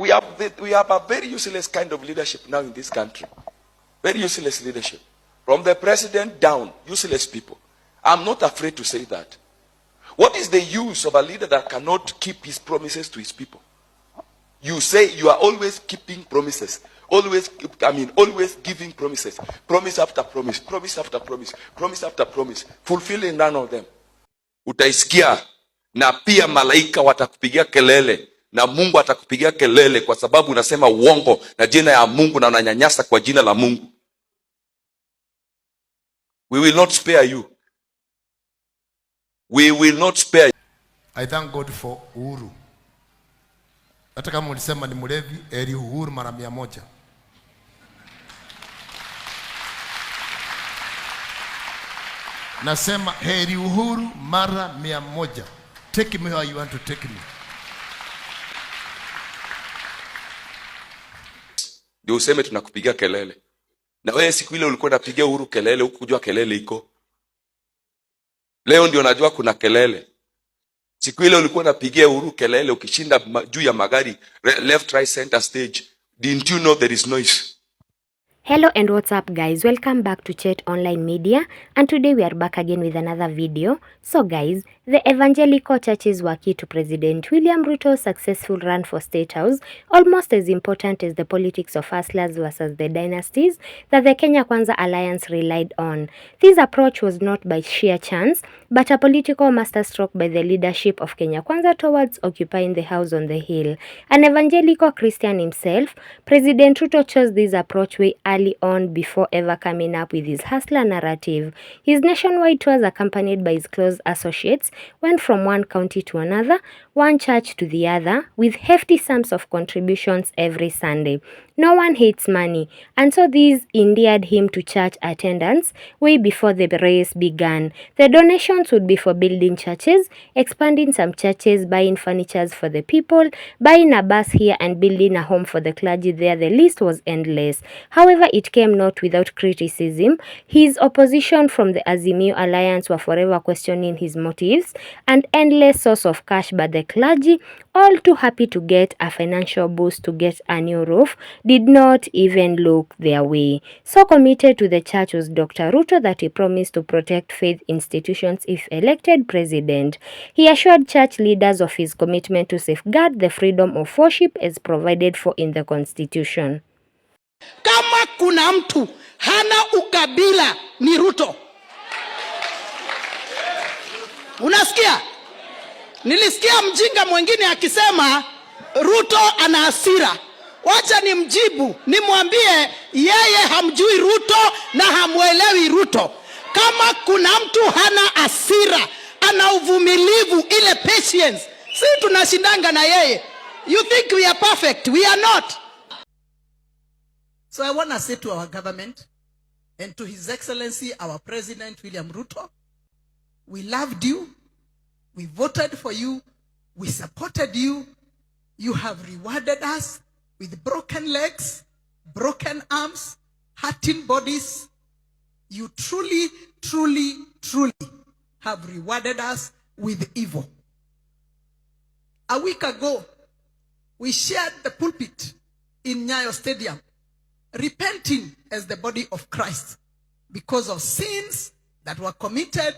We have a very useless kind of leadership now in this country. Very useless leadership. From the president down, useless people. I'm not afraid to say that. What is the use of a leader that cannot keep his promises to his people? You say you are always keeping promises. Always giving promises. Promise after promise. Promise after promise. Promise after promise. Fulfilling none of them. Utaisikia na pia malaika watakupigia kelele. Na Mungu atakupigia kelele kwa sababu unasema uongo na jina ya Mungu na unanyanyasa kwa jina la Mungu. We will not spare you. We will not spare you. I thank God for Uhuru. Hata kama ulisema ni mlevi, heri Uhuru mara 100. Nasema heri Uhuru mara 100. Take me where you want to take me. Ndio useme tunakupigia kelele. Na wewe siku ile ulikuwa unapigia Uhuru kelele, hukujua kelele iko. Leo ndio unajua kuna kelele. Siku ile ulikuwa unapigia Uhuru kelele ukishinda juu ya magari left right center stage. Didn't you know there is noise? Hello and what's up guys, welcome back to Chat Online Media, and today we are back again with another video. So guys, the evangelical churches were key to President William Ruto's successful run for State House, almost as important as the politics of hustlers versus the dynasties that the Kenya Kwanza alliance relied on. This approach was not by sheer chance, but a political masterstroke by the leadership of Kenya Kwanza towards occupying the house on the hill. An evangelical Christian himself, President Ruto chose this approach way early on before ever coming up with his hustler narrative. His nationwide tours, accompanied by his close associates, went from one county to another, one church to the other, with hefty sums of contributions every Sunday. No one hates money, and so this endeared him to church attendance way before the race began. The donations would be for building churches, expanding some churches, buying furniture for the people, buying a bus here and building a home for the clergy there. The list was endless. However, it came not without criticism. His opposition from the Azimio Alliance were forever questioning his motives and endless source of cash, but the clergy, all too happy to get a financial boost to get a new roof, did not even look their way. So committed to the church was Dr. Ruto that he promised to protect faith institutions if elected president. He assured church leaders of his commitment to safeguard the freedom of worship as provided for in the Constitution. Kama kuna mtu hana ukabila ni Ruto. Unasikia? Nilisikia mjinga mwingine akisema Ruto ana hasira. Wacha nimjibu, nimwambie yeye hamjui Ruto na hamuelewi Ruto. Kama kuna mtu hana hasira, ana uvumilivu, ile patience, si tunashindanga na yeye. You think we are perfect? We are not. So I want to say to our government and to His Excellency, our President William Ruto, we loved you, we voted for you, we supported you, you have rewarded us with broken legs, broken arms, hurting bodies. You truly, truly, truly have rewarded us with evil. A week ago, we shared the pulpit in Nyayo Stadium, repenting as the body of Christ because of sins that were committed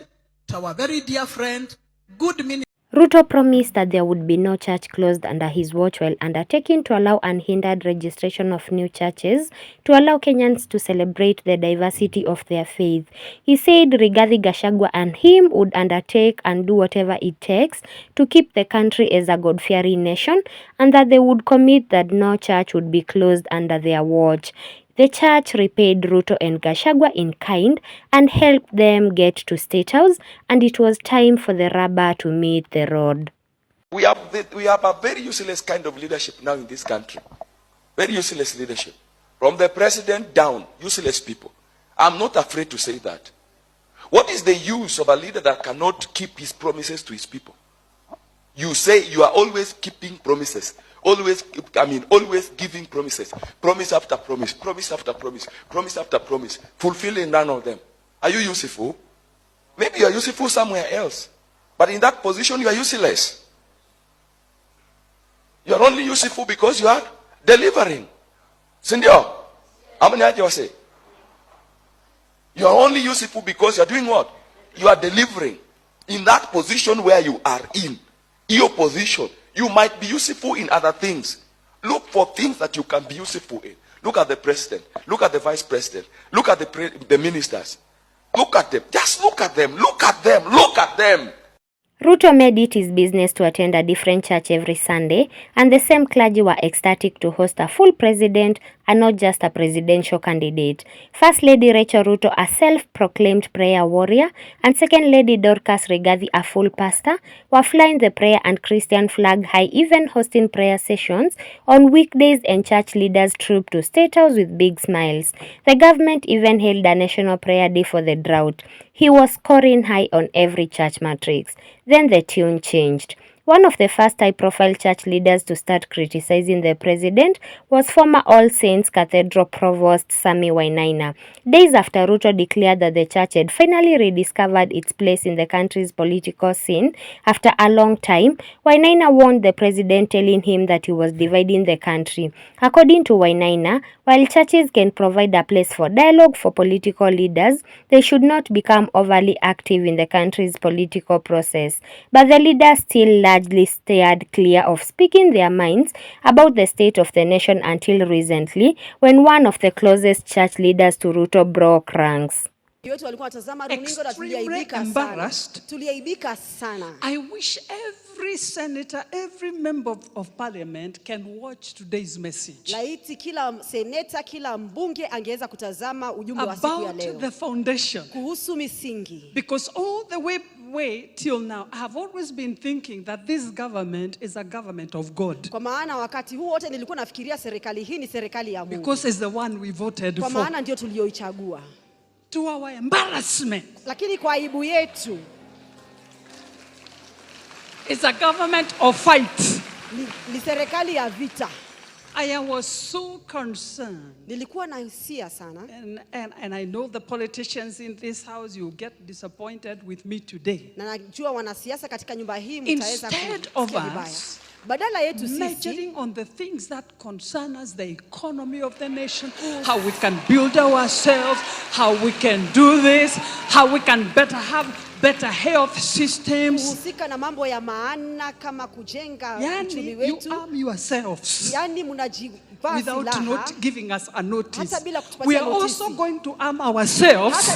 to our very dear friend, good minister. Ruto promised that there would be no church closed under his watch while undertaking to allow unhindered registration of new churches to allow Kenyans to celebrate the diversity of their faith. He said Rigathi Gachagua and him would undertake and do whatever it takes to keep the country as a God-fearing nation, and that they would commit that no church would be closed under their watch. The church repaid Ruto and Gachagua in kind and helped them get to State House, and it was time for the rubber to meet the road. We have a very useless kind of leadership now in this country. Very useless leadership. From the president down, useless people. I'm not afraid to say that. What is the use of a leader that cannot keep his promises to his people? You say you are always keeping promises. Always giving promises. Promise after promise. Promise after promise. Promise after promise. Fulfilling none of them. Are you useful? Maybe you are useful somewhere else. But in that position, you are useless. You are only useful because you are delivering. Sindio? How many of you say? You are only useful because you are doing what? You are delivering. In that position where you are in, your position, you might be useful in other things. Look for things that you can be useful in. Look at the president. Look at the vice president. Look at the ministers. Look at them. Just look at them. Look at them. Look at them. Ruto made it his business to attend a different church every Sunday, and the same clergy were ecstatic to host a full president and not just a presidential candidate. First Lady Rachel Ruto, a self-proclaimed prayer warrior, and Second Lady Dorcas Rigathi, a full pastor, were flying the prayer and Christian flag high, even hosting prayer sessions on weekdays, and church leaders trooped to State House with big smiles. The government even held a national prayer day for the drought. He was scoring high on every church matrix. Then the tune changed. One of the first high-profile church leaders to start criticizing the president was former All Saints Cathedral Provost Sammy Wainaina. Days after Ruto declared that the church had finally rediscovered its place in the country's political scene after a long time, Wainaina warned the president, telling him that he was dividing the country. According to Wainaina, while churches can provide a place for dialogue for political leaders, they should not become overly active in the country's political process. But the leaders still largely steered clear of speaking their minds about the state of the nation until recently, when one of the closest church leaders to Ruto broke ranks. Extremely embarrassed. I wish every senator, every member of parliament can watch today's message. About the foundation. Because all the way till now, I have always been thinking that this government is a government of God. Because it's the one we voted for. To our embarrassment, it's a government of fight. I was so concerned. And I know the politicians in this house, you get disappointed with me today. Instead of us measuring on the things that concern us, the economy of the nation, how we can build ourselves, how we can do this, how we can have better health systems. Yani, you arm yourselves without not giving us a notice. We are also going to arm ourselves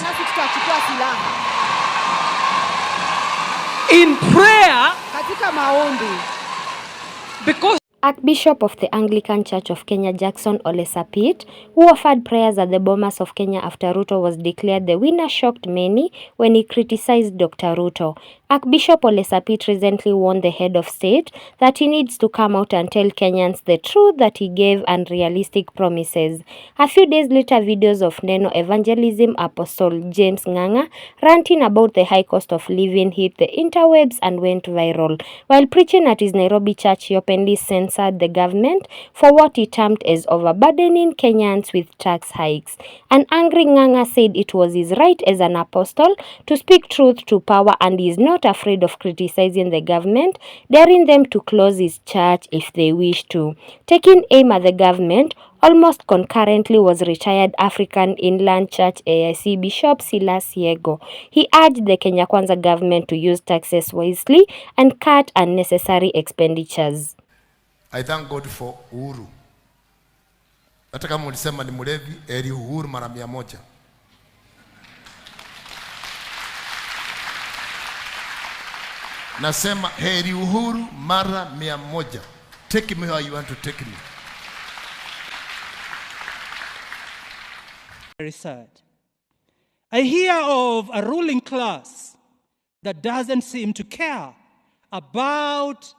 in prayer, because Archbishop of the Anglican Church of Kenya, Jackson Ole Sapit, who offered prayers at the Bomas of Kenya after Ruto was declared the winner, shocked many when he criticized Dr. Ruto. Archbishop Ole Sapit recently warned the head of state that he needs to come out and tell Kenyans the truth, that he gave unrealistic promises. A few days later, videos of Neno Evangelism Apostle James Nganga ranting about the high cost of living hit the interwebs and went viral. While preaching at his Nairobi church, he openly censored the government for what he termed as overburdening Kenyans with tax hikes. An angry Nganga said it was his right as an apostle to speak truth to power, and he is not afraid of criticizing the government, daring them to close his church if they wish to. Taking aim at the government, almost concurrently was retired African Inland Church AIC Bishop Silas Yego. He urged the Kenya Kwanza government to use taxes wisely and cut unnecessary expenditures. I thank God for Uhuru. Hata kama ulisema ni mlevi, heri Uhuru mara 100. Nasema heri Uhuru mara 100. Take me where you want to take me. Very sad. I hear of a ruling class that doesn't seem to care about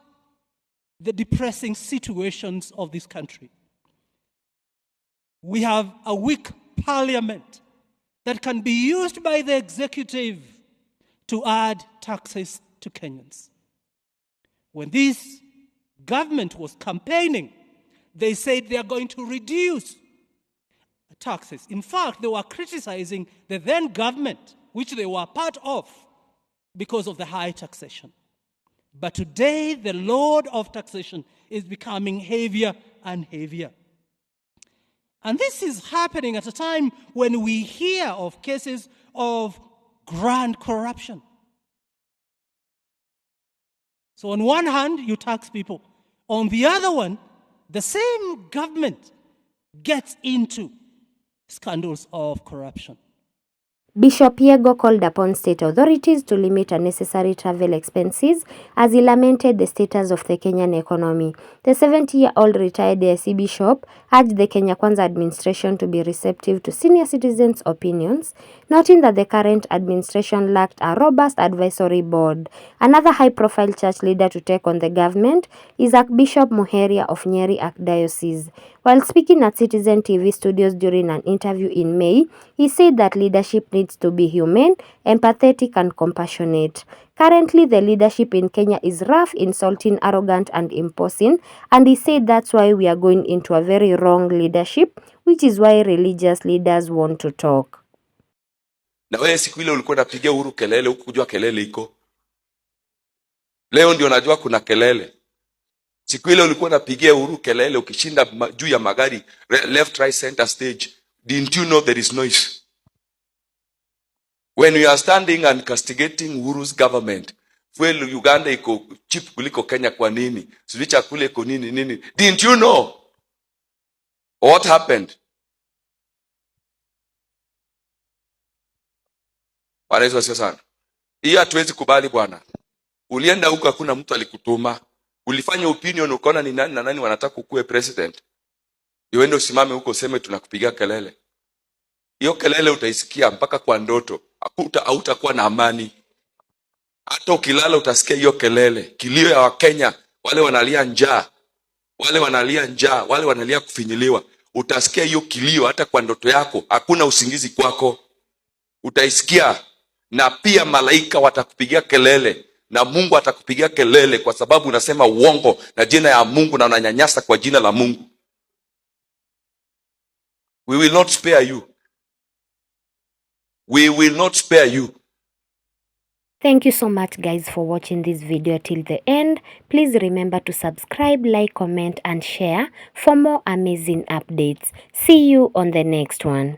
the depressing situations of this country. We have a weak parliament that can be used by the executive to add taxes to Kenyans. When this government was campaigning, they said they are going to reduce taxes. In fact, they were criticizing the then government, which they were part of, because of the high taxation. But today, the load of taxation is becoming heavier and heavier. And this is happening at a time when we hear of cases of grand corruption. So on one hand, you tax people. On the other one, the same government gets into scandals of corruption. Bishop Yego called upon state authorities to limit unnecessary travel expenses as he lamented the status of the Kenyan economy. The 70-year-old retired AIC bishop urged the Kenya Kwanza administration to be receptive to senior citizens' opinions, noting that the current administration lacked a robust advisory board. Another high-profile church leader to take on the government is Archbishop Muheria of Nyeri Archdiocese. While speaking at Citizen TV studios during an interview in May, he said that leadership needs to be humane, empathetic, and compassionate. Currently, the leadership in Kenya is rough, insulting, arrogant, and imposing, and he said that's why we are going into a very wrong leadership, which is why religious leaders want to talk. Na wewe siku ile ulikuwa unapigia Uhuru kelele, hukujua kelele iko. Leo ndio unajua kuna kelele. Siku ile ulikuwa unapigia Uhuru kelele ukishinda juu ya magari left right center stage. Didn't you know there is noise? When you are standing and castigating Uhuru's government, fuel Uganda iko cheap kuliko Kenya kwa nini? Sijui chakula iko nini? Didn't you know? What happened? Bwana Yesu asifiwe sana. Hii hatuwezi kubali bwana. Ulienda huko hakuna mtu alikutuma. Ulifanya opinion ukaona ni nani na nani wanataka ukue president. Uende usimame huko useme tunakupigia kelele. Hiyo kelele utaisikia mpaka kwa ndoto. Hautakuwa na amani. Hata ukilala utasikia hiyo kelele. Kilio ya Wakenya, wale wanalia njaa, wale wanalia kufinyiliwa. Utasikia hiyo kilio hata kwa ndoto yako. Hakuna usingizi kwako. Utaisikia, na pia malaika watakupigia kelele. Na Mungu atakupigia kelele kwa sababu unasema uongo na jina ya Mungu na unanyanyasa kwa jina la Mungu. We will not spare you. We will not spare you. Thank you so much guys for watching this video till the end. Please remember to subscribe, like, comment and share for more amazing updates. See you on the next one.